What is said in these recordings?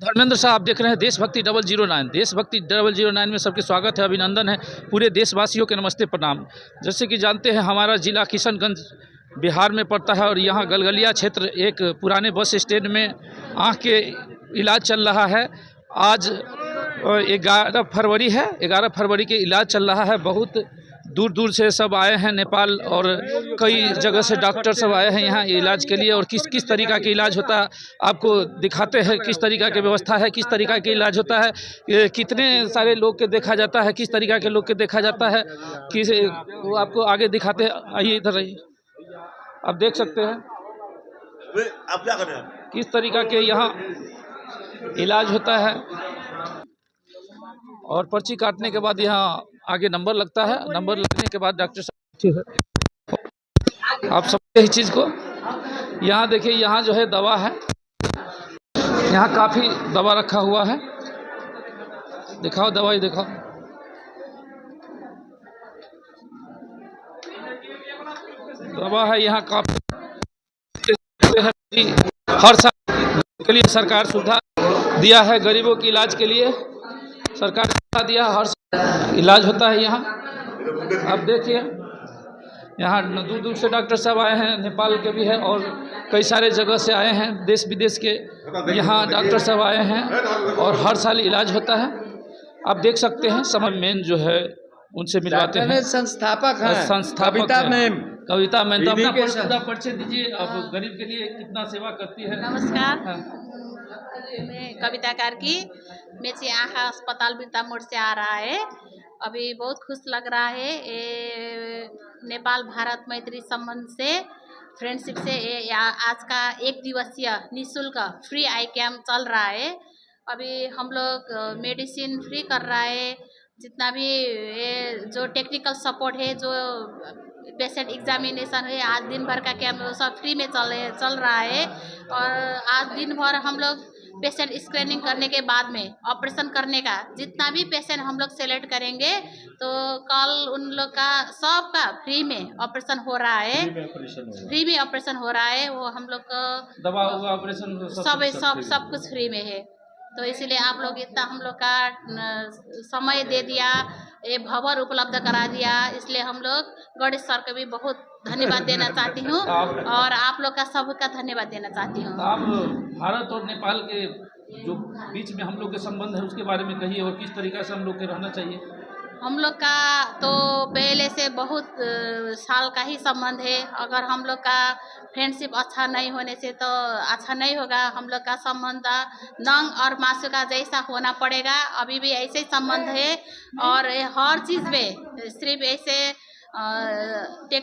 धर्मेंद्र साहब, आप देख रहे हैं देशभक्ति 009। देशभक्ति 009 में सबके स्वागत है, अभिनंदन है। पूरे देशवासियों के नमस्ते प्रणाम। जैसे कि जानते हैं, हमारा जिला किशनगंज बिहार में पड़ता है और यहाँ गलगलिया क्षेत्र एक पुराने बस स्टैंड में आँख के इलाज चल रहा है। आज 11 फरवरी है। 11 फरवरी के इलाज चल रहा है। बहुत दूर दूर से सब आए हैं, नेपाल और कई जगह से डॉक्टर सब आए हैं यहाँ इलाज के लिए। और किस तरीका के इलाज होता है आपको दिखाते हैं, किस तरीका की व्यवस्था है, किस तरीका के इलाज होता है, कितने सारे लोग के देखा जाता है, किस तरीका के लोग के देखा जाता है, किस वो आपको आगे दिखाते हैं। आइए इधर आइए, आप देख सकते हैं आप क्या कर रहे हैं, किस तरीका के यहाँ इलाज होता है। और पर्ची काटने के बाद यहाँ आगे नंबर लगता है। नंबर लगने के बाद डॉक्टर साहब आप समझते हैं इस चीज़ को। यहाँ देखिए, यहाँ जो है दवा है, यहाँ काफ़ी दवा रखा हुआ है। दिखाओ दवाई, दिखाओ। दवा है यहाँ काफ़ी, हर साल के लिए सरकार सुविधा दिया है। गरीबों के इलाज के लिए सरकार ने सुविधा दिया, हर इलाज होता है यहाँ। आप देखिए, यहाँ दूर दूर से डॉक्टर साहब आए हैं, नेपाल के भी हैं और कई सारे जगह से आए हैं, देश विदेश के यहाँ डॉक्टर साहब आए हैं और हर साल इलाज होता है। आप देख सकते हैं, समय मेन जो है उनसे मिलवाते हैं। संस्थापक हैं कविता मैम तो अपना परिचय दीजिए। आप हाँ। गरीब के लिए कितना सेवा करती है। नमस्कार, हाँ। मैं कविता कार्की। मेची आँखा अस्पताल बिरता मोड़ से आ रहा है। अभी बहुत खुश लग रहा है। ये नेपाल भारत मैत्री संबंध से, फ्रेंडशिप से ये आज का 1 दिवसीय निःशुल्क फ्री आई कैम्प चल रहा है। अभी हम लोग मेडिसिन फ्री कर रहा है। जितना भी ये जो टेक्निकल सपोर्ट है, जो पेशेंट एग्जामिनेशन है, आज दिन भर का कैंप सब फ्री में चल रहा है। और आज दिन भर हम लोग पेशेंट स्क्रीनिंग करने के बाद में ऑपरेशन करने का जितना भी पेशेंट हम लोग सेलेक्ट करेंगे, तो कल उन लोग का सबका फ्री में ऑपरेशन हो रहा है। फ्री में ऑपरेशन हो रहा है। वो हम लोग को दवा हुआ, ऑपरेशन सब कुछ फ्री में है। तो इसीलिए आप लोग इतना हम लोग का समय दे दिया, ये भवन उपलब्ध करा दिया, इसलिए हम लोग गणेश सर को भी बहुत धन्यवाद देना चाहती हूँ और आप लोग का सबका धन्यवाद देना चाहती हूँ। आप भारत और नेपाल के जो बीच में हम लोग के संबंध है उसके बारे में कहिए, और किस तरीका से हम लोग के रहना चाहिए। हम लोग का तो पहले से बहुत साल का ही संबंध है। अगर हम लोग का फ्रेंडशिप अच्छा नहीं होने से तो अच्छा नहीं होगा। हम लोग का संबंध नंग और मासू का जैसा होना पड़ेगा। अभी भी ऐसे ही संबंध है और हर चीज़ में सिर्फ ऐसे ये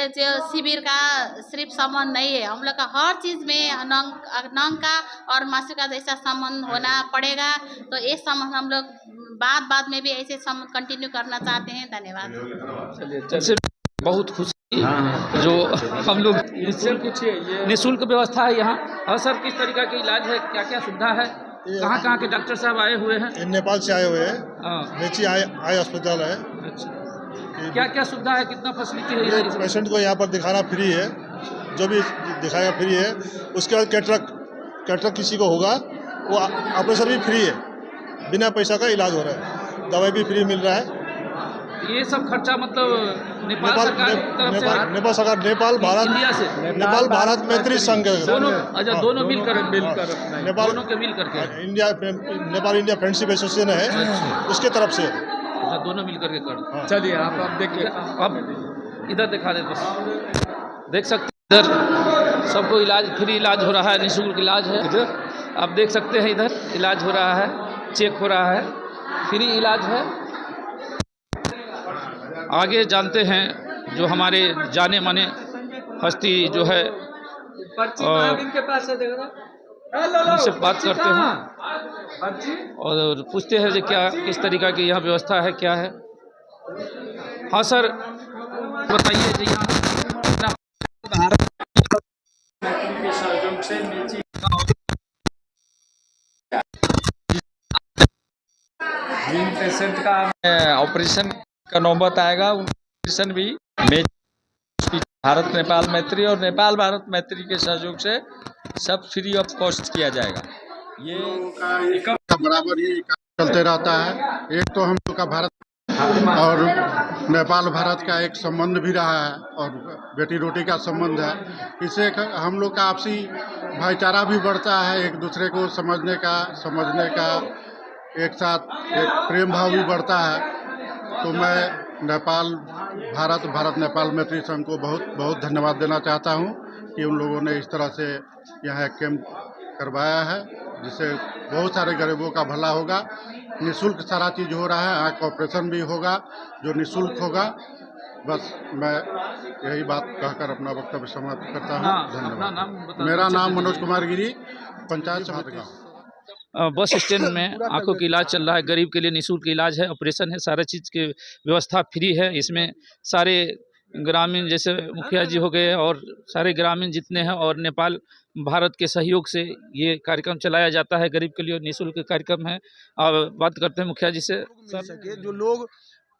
जो शिविर का सिर्फ संबंध नहीं है, हम लोग का हर चीज़ में नंग का और मासू का जैसा संबंध होना पड़ेगा। तो ये संबंध हम लोग बाद में भी ऐसे संबंध कंटिन्यू करना चाहते हैं। धन्यवाद। चलिए, बहुत खुशी जो हम लोग निःशुल्क व्यवस्था है यहाँ। और सर, किस तरीका के इलाज है, क्या क्या सुविधा है, कहाँ के डॉक्टर साहब आए हुए हैं। नेपाल से आए हुए हैं। मेची आई अस्पताल है। अच्छा, क्या क्या सुविधा है, कितना फैसिलिटी है। पेशेंट को यहाँ पर दिखाना फ्री है, जो भी दिखाएगा फ्री है। उसके बाद कैटरक किसी को होगा वो ऑपरेशन भी फ्री है, बिना पैसा का इलाज हो रहा है। दवाई भी फ्री मिल रहा है। ये सब खर्चा मतलब नेपाल सरकार की तरफ से, नेपाल सरकार, नेपाल भारत, इंडिया से, नेपाल भारत मैत्री संघ दोनों, अच्छा दोनों मिलकर नेपाल, दोनों के मिल करके India, Nepal India friendship association है, उसके तरफ से। अच्छा, दोनों मिल करके कर। चलिए आप देखिए, अब इधर दिखा दे, बस देख सकते हैं इधर सबको इलाज फ्री इलाज हो रहा है, निःशुल्क इलाज है। इधर आप देख सकते हैं, इधर इलाज हो रहा है, चेक हो रहा है, फ्री इलाज है। आगे जानते हैं जो हमारे जाने माने हस्ती जो है, उनसे बात करते हैं और पूछते हैं जो क्या किस तरीका की यहाँ व्यवस्था है, क्या है। हाँ सर, बताइए जी। यहाँ जिन पेशेंट का ऑपरेशन का नौबत आएगा, ऑपरेशन भी भारत नेपाल मैत्री और नेपाल भारत मैत्री के सहयोग से सब फ्री ऑफ कॉस्ट किया जाएगा। ये का बराबर ही चलते रहता है। एक तो हम लोग का भारत और नेपाल भारत का एक संबंध भी रहा है और बेटी रोटी का संबंध है। इससे हम लोग का आपसी भाईचारा भी बढ़ता है, एक दूसरे को समझने का एक साथ एक प्रेम भाव भी बढ़ता है। तो मैं नेपाल भारत नेपाल मैत्री संघ को बहुत बहुत धन्यवाद देना चाहता हूँ कि उन लोगों ने इस तरह से यहाँ एक कैंप करवाया है, जिससे बहुत सारे गरीबों का भला होगा। निःशुल्क सारा चीज़ हो रहा है, आँख ऑपरेशन भी होगा जो निःशुल्क होगा। बस मैं यही बात कहकर अपना वक्तव्य समाप्त करता हूँ। धन्यवाद। मेरा नाम मनोज कुमार गिरी, पंचायत समिति गाँव। बस स्टैंड में आंखों का इलाज चल रहा है। गरीब के लिए निःशुल्क इलाज है, ऑपरेशन है, सारा चीज़ की व्यवस्था फ्री है। इसमें सारे ग्रामीण जैसे मुखिया जी हो गए और सारे ग्रामीण जितने हैं और नेपाल भारत के सहयोग से ये कार्यक्रम चलाया जाता है। गरीब के लिए निःशुल्क कार्यक्रम है। और बात करते हैं मुखिया जी से। मिल सके जो लोग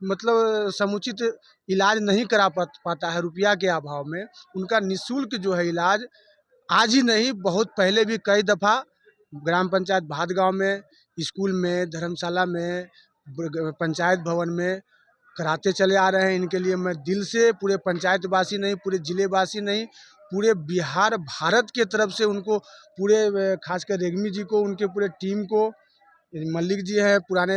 मतलब समुचित इलाज नहीं करा पाता है रुपया के अभाव में, उनका निःशुल्क जो है इलाज आज ही नहीं बहुत पहले भी कई दफ़ा ग्राम पंचायत भादगांव में, स्कूल में, धर्मशाला में, पंचायत भवन में कराते चले आ रहे हैं। इनके लिए मैं दिल से पूरे पंचायतवासी नहीं, पूरे जिलेवासी नहीं, पूरे बिहार भारत के तरफ से उनको पूरे खासकर रेग्मी जी को, उनके पूरे टीम को, मल्लिक जी है, पुराने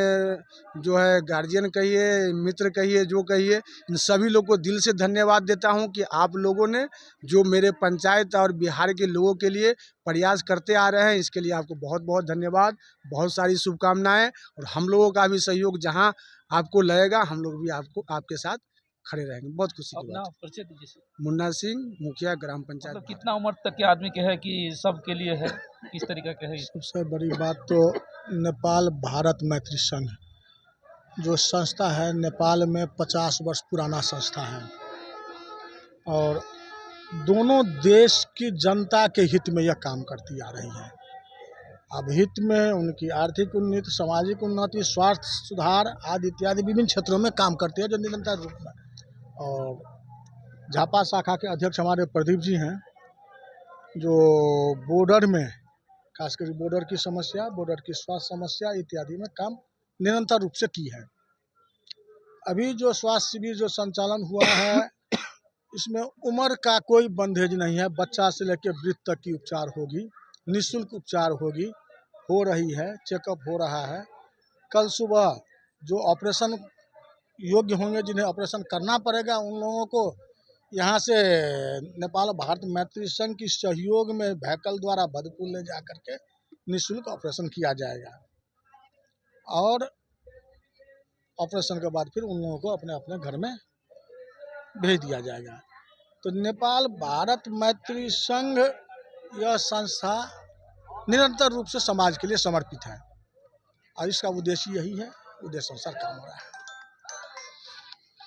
जो है गार्जियन कहिए, मित्र कहिए, जो कहिए, इन सभी लोग को दिल से धन्यवाद देता हूं कि आप लोगों ने जो मेरे पंचायत और बिहार के लोगों के लिए प्रयास करते आ रहे हैं, इसके लिए आपको बहुत बहुत धन्यवाद, बहुत सारी शुभकामनाएं। और हम लोगों का भी सहयोग जहां आपको लगेगा, हम लोग भी आपके साथ खड़े रहेंगे। बहुत खुशी की बात। परिचय दीजिए। मुन्ना सिंह, मुखिया ग्राम पंचायत। मतलब कितना उम्र तक के आदमी के है कि सबके लिए है, किस तरीके के है? सबसे बड़ी बात तो नेपाल भारत मैत्री संघ जो संस्था है, नेपाल में 50 वर्ष पुराना संस्था है और दोनों देश की जनता के हित में यह काम करती आ रही है। अब हित में उनकी आर्थिक उन्नति, सामाजिक उन्नति, स्वास्थ्य सुधार आदि इत्यादि विभिन्न क्षेत्रों में काम करती है जो निरंतर रूप में। और झापा शाखा के अध्यक्ष हमारे प्रदीप जी हैं, जो बॉर्डर में खासकर बॉर्डर की समस्या, बॉर्डर की स्वास्थ्य समस्या इत्यादि में काम निरंतर रूप से की है। अभी जो स्वास्थ्य शिविर जो संचालन हुआ है, इसमें उम्र का कोई बंधेज नहीं है। बच्चा से लेकर वृद्ध तक की उपचार होगी, निःशुल्क उपचार होगी, हो रही है, चेकअप हो रहा है। कल सुबह जो ऑपरेशन योग्य होंगे, जिन्हें ऑपरेशन करना पड़ेगा, उन लोगों को यहाँ से नेपाल भारत मैत्री संघ की सहयोग में व्हीकल द्वारा भदपुर ले जा करके निःशुल्क ऑपरेशन किया जाएगा और ऑपरेशन के बाद फिर उन लोगों को अपने अपने घर में भेज दिया जाएगा। तो नेपाल भारत मैत्री संघ यह संस्था निरंतर रूप से समाज के लिए समर्पित है और इसका उद्देश्य यही है, उद्देश्य अनुसार काम हो रहा है।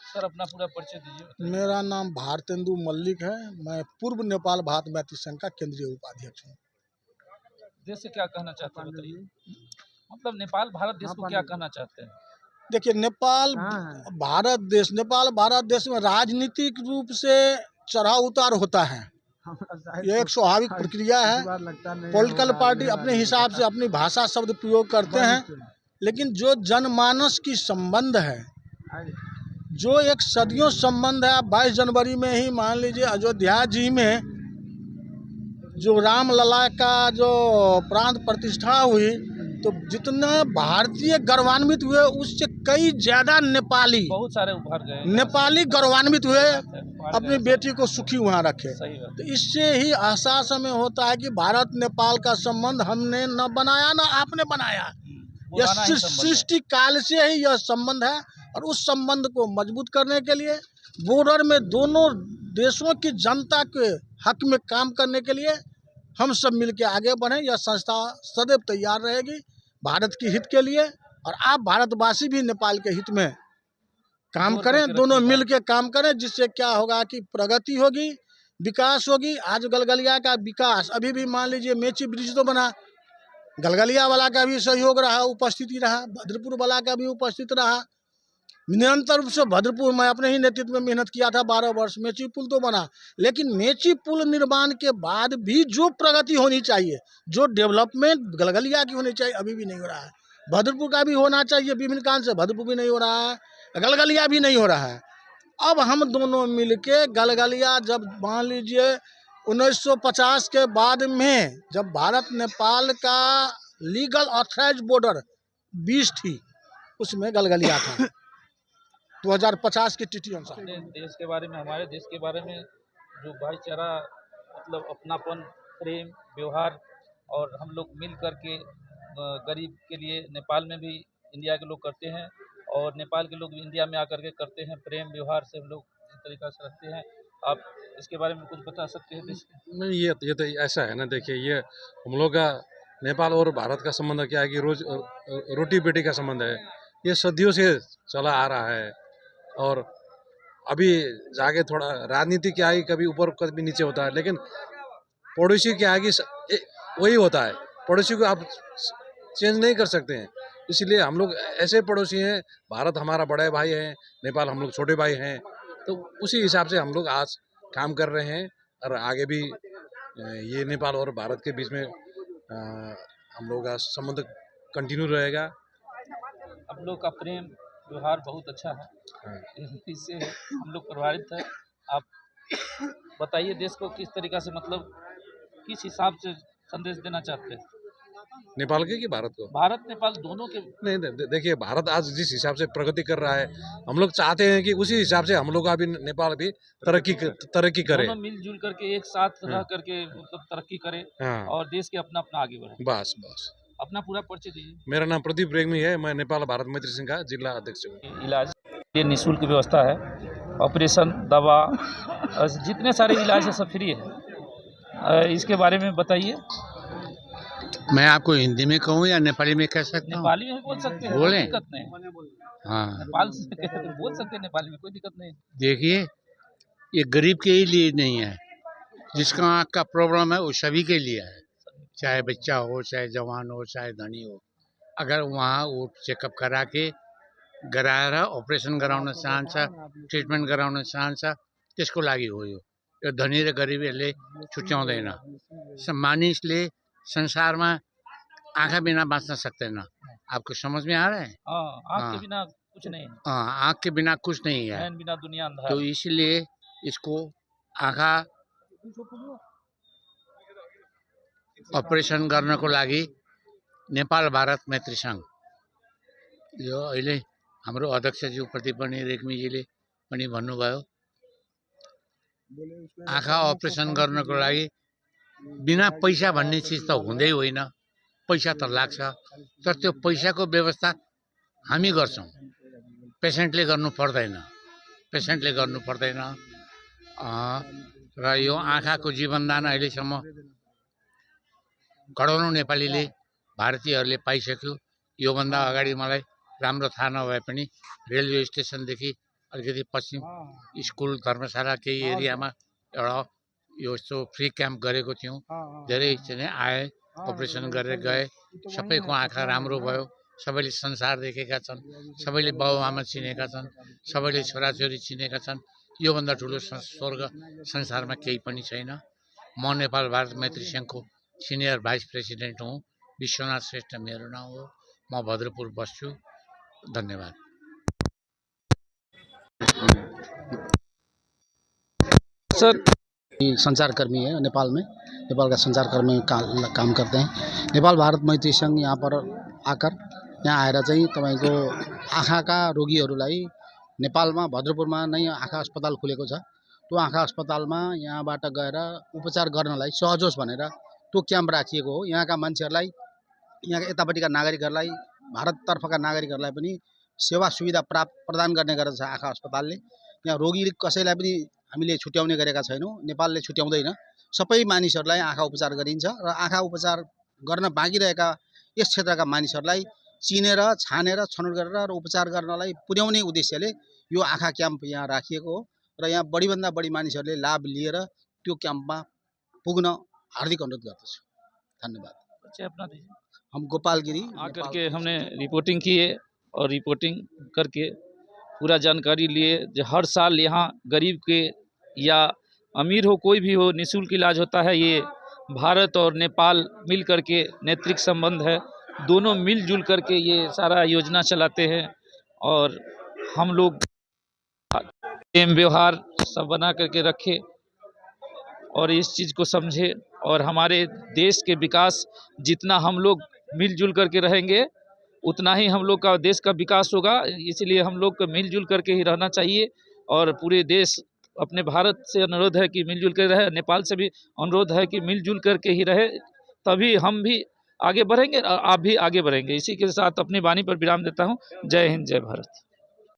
सर अपना पूरा परिचय दीजिए। मेरा नाम भारतेंदु मल्लिक है, मैं पूर्व नेपाल भारत मैत्री संघ का केंद्रीय उपाध्यक्ष हूँ। देश से क्या कहना चाहते हैं बताइए? मतलब नेपाल भारत देश को क्या कहना चाहते हैं? देखिए, नेपाल भारत देश में राजनीतिक रूप से चढ़ाव उतार होता है, ये एक स्वाभाविक प्रक्रिया है। पॉलिटिकल पार्टी अपने हिसाब से अपनी भाषा शब्द प्रयोग करते हैं, लेकिन जो जनमानस की संबंध है, जो एक सदियों संबंध है। 22 जनवरी में ही मान लीजिए अयोध्या जी में जो राम लला का जो प्रांत प्रतिष्ठा हुई, तो जितना भारतीय गौरवान्वित हुए उससे कई ज्यादा नेपाली, बहुत सारे उभर गए, नेपाली गौरवान्वित हुए, अपनी बेटी को सुखी वहाँ रखे। तो इससे ही एहसास हमें होता है कि भारत नेपाल का संबंध हमने न बनाया न आपने बनाया, यह सृष्टि काल से ही यह संबंध है। और उस संबंध को मजबूत करने के लिए बॉर्डर में दोनों देशों की जनता के हक में काम करने के लिए हम सब मिलकर आगे बढ़ें। यह संस्था सदैव तैयार रहेगी भारत के हित के लिए, और आप भारतवासी भी नेपाल के हित में काम करें, दोनों मिल के काम करें, जिससे क्या होगा कि प्रगति होगी, विकास होगी। आज गलगलिया का विकास, अभी भी मान लीजिए मेची ब्रिज तो बना, गलगलिया वाला का भी सहयोग रहा, उपस्थिति रहा, भद्रपुर वाला का भी उपस्थित रहा, निरंतर रूप से भद्रपुर में अपने ही नेतृत्व में मेहनत किया था 12 वर्ष। मेची पुल तो बना, लेकिन मेची पुल निर्माण के बाद भी जो प्रगति होनी चाहिए, जो डेवलपमेंट गलगलिया की होनी चाहिए, अभी भी नहीं हो रहा है। भद्रपुर का भी होना चाहिए विभिन्न कारण से, भद्रपुर भी नहीं हो रहा है, गलगलिया भी नहीं हो रहा है। अब हम दोनों मिलके गलगलिया, जब मान लीजिए 1950 के बाद में जब भारत नेपाल का लीगल ऑथराइज बॉर्डर 20 थी, उसमें गलगलिया था 2050 की तिथि अनुसार। अपने देश के बारे में, हमारे देश के बारे में जो भाईचारा, मतलब अपनापन, प्रेम, व्यवहार, और हम लोग मिल करके गरीब के लिए नेपाल में भी इंडिया के लोग करते हैं और नेपाल के लोग भी इंडिया में आकर के करते हैं। प्रेम व्यवहार से हम लोग इस तरीक़ा से रखते हैं। आप इसके बारे में कुछ बता सकते हैं? नहीं, ये तो ऐसा है ना, देखिए ये हम लोग का नेपाल और भारत का संबंध क्या है कि रोज रोटी बेटी का संबंध है। ये सदियों से चला आ रहा है और अभी जाके थोड़ा राजनीति क्या है, कभी ऊपर कभी नीचे होता है, लेकिन पड़ोसी क्या है कि वही होता है। पड़ोसी को आप चेंज नहीं कर सकते हैं, इसलिए हम लोग ऐसे पड़ोसी हैं। भारत हमारा बड़े भाई है, नेपाल हम लोग छोटे भाई हैं, तो उसी हिसाब से हम लोग आज काम कर रहे हैं और आगे भी ये नेपाल और भारत के बीच में हम लोग का संबंध कंटिन्यू रहेगा। आप लोग का प्रेम व्यवहार बहुत अच्छा है, इससे हम लोग प्रभावित हैं। आप बताइए देश को किस तरीक़ा से, मतलब किस हिसाब से संदेश देना चाहते हैं? नेपाल के कि भारत को? भारत नेपाल दोनों के। नहीं, देखिए भारत आज जिस हिसाब से प्रगति कर रहा है, हम लोग चाहते हैं कि उसी हिसाब से हम लोग का भी नेपाल भी तरक्की करे, दोनों मिलजुल करके एक साथ रह करके मतलब तरक्की करे और देश के अपना अपना आगे बढ़े। बस अपना पूरा परिचय दीजिए। मेरा नाम प्रदीप रेग्मी है, मैं नेपाल भारत मैत्री संघ का जिला अध्यक्ष हूँ। इलाज ये निःशुल्क व्यवस्था है, ऑपरेशन, दवा, जितने सारे इलाज है सब फ्री है। इसके बारे में बताइए। मैं आपको हिंदी में कहूँ या नेपाली में कह सकता हूँ? नेपाली में बोल सकते हैं, बोलें? कोई दिक्कत नहीं। हाँ, नेपाल से बोल सकते हैं नेपाली में, कोई दिक्कत नहीं। देखिए ये गरीब के ही लिए नहीं है, जिसका आँख का प्रॉब्लम है वो सभी के लिए है, चाहे बच्चा हो, चाहे जवान हो, चाहे धनी हो। अगर वहाँ वो चेकअप करा के गराएर अपरेसन गराउन चाहन्छ, ट्रिटमेन्ट गराउन चाहन्छ, त्यसको लागि हो यो धनी र गरिबीहरूले छुट्याउँदैन। मानिसले संसार में आँखा बिना बाँचना सकते ना। आपको समझ में आ रहा है? आँख के बिना कुछ नहीं। आँख के बिना कुछ नहीं है, बिना दुनिया अंधार। तो इसलिए इसको आँखा अपरेसन गर्नको लागि नेपाल भारत मैत्री संघ, यो अहिले हाम्रो अध्यक्षज्यू प्रदीप रेग्मीजीले पनि भन्नुभयो, आँखा अपरेसन गर्नको लागि बिना पैसा भन्ने चीज त हुँदै होइन, पैसा त लाग्छ, तर त्यो पैसाको व्यवस्था हामी गर्छौँ, पेसेन्टले गर्नु पर्दैन। र यो आँखाको जीवनदान अहिलेसम्म करोडौं नेपालीले, भारतीयहरूले पाइसक्यो। योभन्दा अगाडि मलाई राम्रो थाहा नभए पनि रेलवे स्टेसनदेखि अलिकति पश्चिम स्कुल धर्मशाला केही एरियामा एउटा यो यस्तो फ्री क्याम्प गरेको थियौँ। धेरै चाहिँ आए, अपरेसन गरेर गए, सबैको आँखा राम्रो भयो, सबैले संसार देखेका छन्, सबैले बाबुआमा चिनेका छन्, सबैले छोराछोरी चिनेका छन्। योभन्दा ठुलो स्वर्ग संसारमा केही पनि छैन। म नेपाल भारत मैत्री संघको सिनियर भाइस प्रेसिडेन्ट हुँ, विश्वनाथ श्रेष्ठ मेरो नाम हो, म भद्रपुर बस्छु। धन्यवाद। सर संचारकर्मी है नेपाल में, नेपाल का संचारकर्मी काम करते हैं। नेपाल भारत मैत्री संघ यहाँ पर आकर यहाँ आएर चाहिँ तपाईको आँखाका रोगीहरूलाई नेपालमा भद्रपुरमा नै आँखा अस्पताल खुलेको छ। त्यो आँखा अस्पतालमा यहाँबाट गएर उपचार गर्नलाई सहज होस् भनेर त्यो क्याम्प राखिएको हो। यहाँका मान्छेहरूलाई, यहाँका यतापट्टिका नागरिकहरूलाई, भारततर्फका नागरिकहरूलाई पनि सेवा सुविधा प्रदान गर्ने गरेको छ आँखा अस्पतालले। यहाँ रोगी कसैलाई पनि हामीले छुट्याउने गरेका छैनौँ, नेपालले छुट्याउँदैन। सबै मानिसहरूलाई आँखा उपचार गरिन्छ र आँखा उपचार गर्न बाँकी रहेका यस क्षेत्रका मानिसहरूलाई चिनेर, छानेर, छनौट गरेर र उपचार गर्नलाई पुर्याउने उद्देश्यले यो आँखा क्याम्प यहाँ राखिएको हो र यहाँ बढीभन्दा बढी मानिसहरूले लाभ लिएर त्यो क्याम्पमा पुग्न हार्दिक अनुरोध गर्दछु। धन्यवाद। अपना दीजिए। हम गोपाल गिरी आकर के हमने रिपोर्टिंग की है और रिपोर्टिंग करके पूरा जानकारी लिए। जो हर साल यहाँ गरीब के या अमीर हो कोई भी हो निःशुल्क इलाज होता है। ये भारत और नेपाल मिल करके नैत्रिक संबंध है, दोनों मिलजुल करके ये सारा योजना चलाते हैं और हम लोग प्रेम व्यवहार सब बना करके रखे और इस चीज़ को समझे और हमारे देश के विकास जितना हम लोग मिलजुल करके रहेंगे उतना ही हम लोग का देश का विकास होगा। इसलिए हम लोग को मिलजुल करके ही रहना चाहिए और पूरे देश अपने भारत से अनुरोध है कि मिलजुल कर रहे, नेपाल से भी अनुरोध है कि मिलजुल करके ही रहे, तभी हम भी आगे बढ़ेंगे और आप भी आगे बढ़ेंगे। इसी के साथ अपनी वाणी पर विराम देता हूँ। जय हिंद, जय भारत।